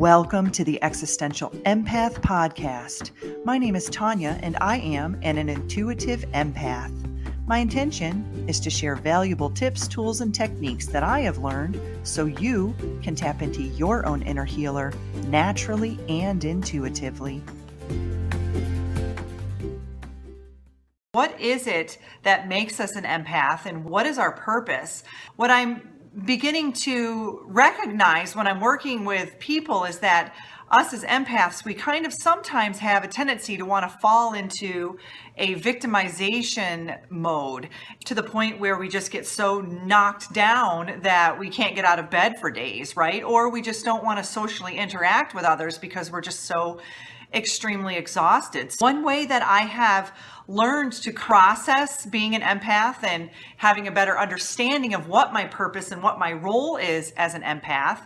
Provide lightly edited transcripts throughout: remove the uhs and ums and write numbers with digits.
Welcome to the Existential Empath Podcast. My name is Tanya and I am an intuitive empath. My intention is to share valuable tips, tools, and techniques that I have learned so you can tap into your own inner healer naturally and intuitively. What is it that makes us an empath and what is our purpose? What I'm beginning to recognize when I'm working with people is that us as empaths, we kind of sometimes have a tendency to want to fall into a victimization mode to the point where we just get so knocked down that we can't get out of bed for days, right? Or we just don't want to socially interact with others because we're just so extremely exhausted. One way that I have learned to process being an empath and having a better understanding of what my purpose and what my role is as an empath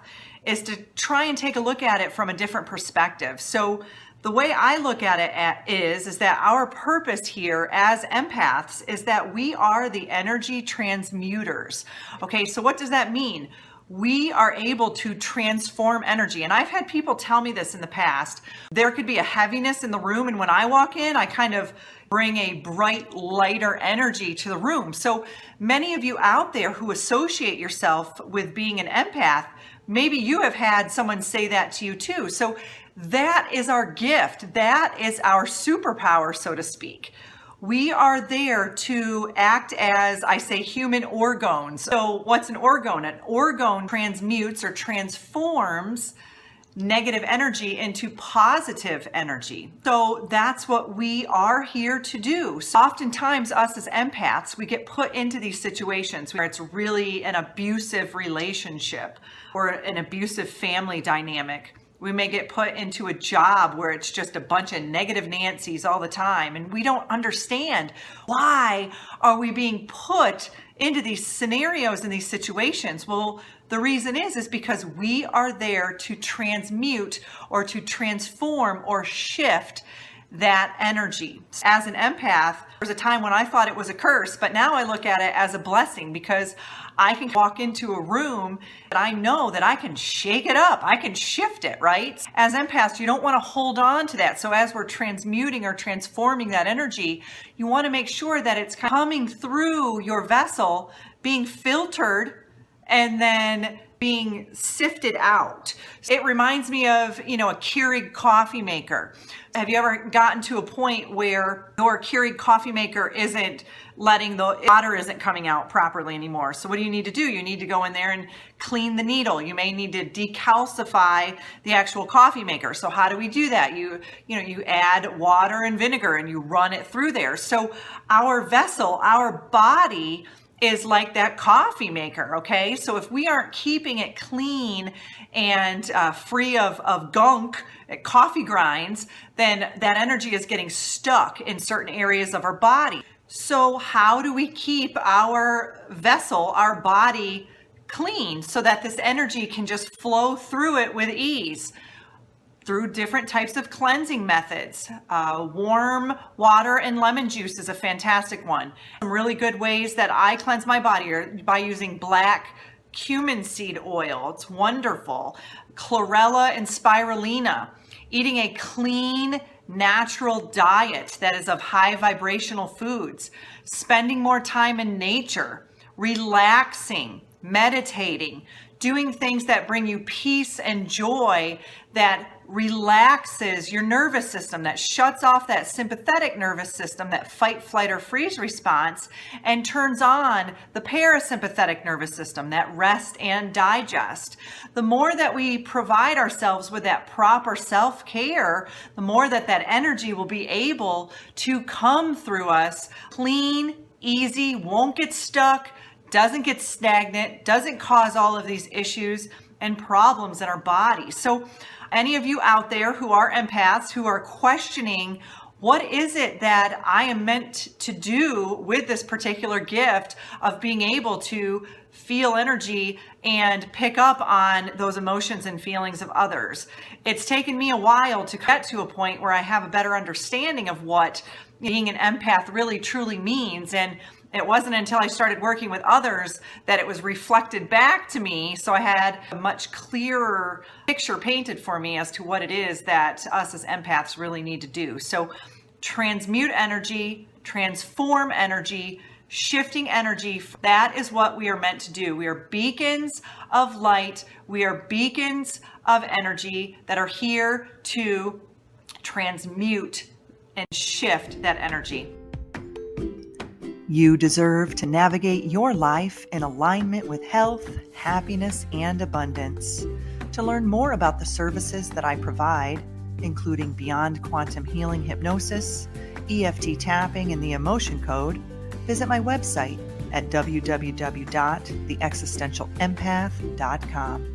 is to try and take a look at it from a different perspective. So the way I look at it is that our purpose here as empaths is that we are the energy transmuters. Okay, so what does that mean? We are able to transform energy. And I've had people tell me this in the past. There could be a heaviness in the room, and when I walk in, I kind of bring a bright, lighter energy to the room. So many of you out there who associate yourself with being an empath, maybe you have had someone say that to you too. So that is our gift. That is our superpower, so to speak. We are there to act as, I say, human orgone. So what's an orgone? An orgone transmutes or transforms negative energy into positive energy. So that's what we are here to do. So oftentimes us as empaths, we get put into these situations where it's really an abusive relationship or an abusive family dynamic. We may get put into a job where it's just a bunch of negative Nancys all the time, and we don't understand why are we being put into these scenarios and these situations. Well, the reason is because we are there to transmute or to transform or shift that energy. As an empath, there was a time when I thought it was a curse, but now I look at it as a blessing because I can walk into a room and I know that I can shake it up. I can shift it, right? As empaths, you don't want to hold on to that. So as we're transmuting or transforming that energy, you want to make sure that it's coming through your vessel, being filtered, and then being sifted out. It reminds me of, a Keurig coffee maker. Have you ever gotten to a point where your Keurig coffee maker isn't letting the water isn't coming out properly anymore? So what do you need to do? You need to go in there and clean the needle. You may need to decalcify the actual coffee maker. So how do we do that? You add water and vinegar and you run it through there. So our vessel, our body is like that coffee maker, okay? So if we aren't keeping it clean and free of gunk, coffee grinds, then that energy is getting stuck in certain areas of our body. So how do we keep our vessel, our body clean so that this energy can just flow through it with ease? Through different types of cleansing methods. Warm water and lemon juice is a fantastic one. Some really good ways that I cleanse my body are by using black cumin seed oil. It's wonderful. Chlorella and spirulina. Eating a clean, natural diet that is of high vibrational foods. Spending more time in nature. Relaxing. Meditating. Doing things that bring you peace and joy, that relaxes your nervous system, that shuts off that sympathetic nervous system, that fight, flight, or freeze response, and turns on the parasympathetic nervous system, that rest and digest. The more that we provide ourselves with that proper self-care, the more that energy will be able to come through us clean, easy, won't get stuck, doesn't get stagnant, doesn't cause all of these issues and problems in our body. So any of you out there who are empaths, who are questioning, what is it that I am meant to do with this particular gift of being able to feel energy and pick up on those emotions and feelings of others? It's taken me a while to get to a point where I have a better understanding of what being an empath really truly means. And It wasn't until I started working with others that it was reflected back to me. So I had a much clearer picture painted for me as to what it is that us as empaths really need to do. So transmute energy, transform energy, shifting energy. That is what we are meant to do. We are beacons of light. We are beacons of energy that are here to transmute and shift that energy. You deserve to navigate your life in alignment with health, happiness, and abundance. To learn more about the services that I provide, including Beyond Quantum Healing Hypnosis, EFT tapping, and the Emotion Code, visit my website at www.theexistentialempath.com.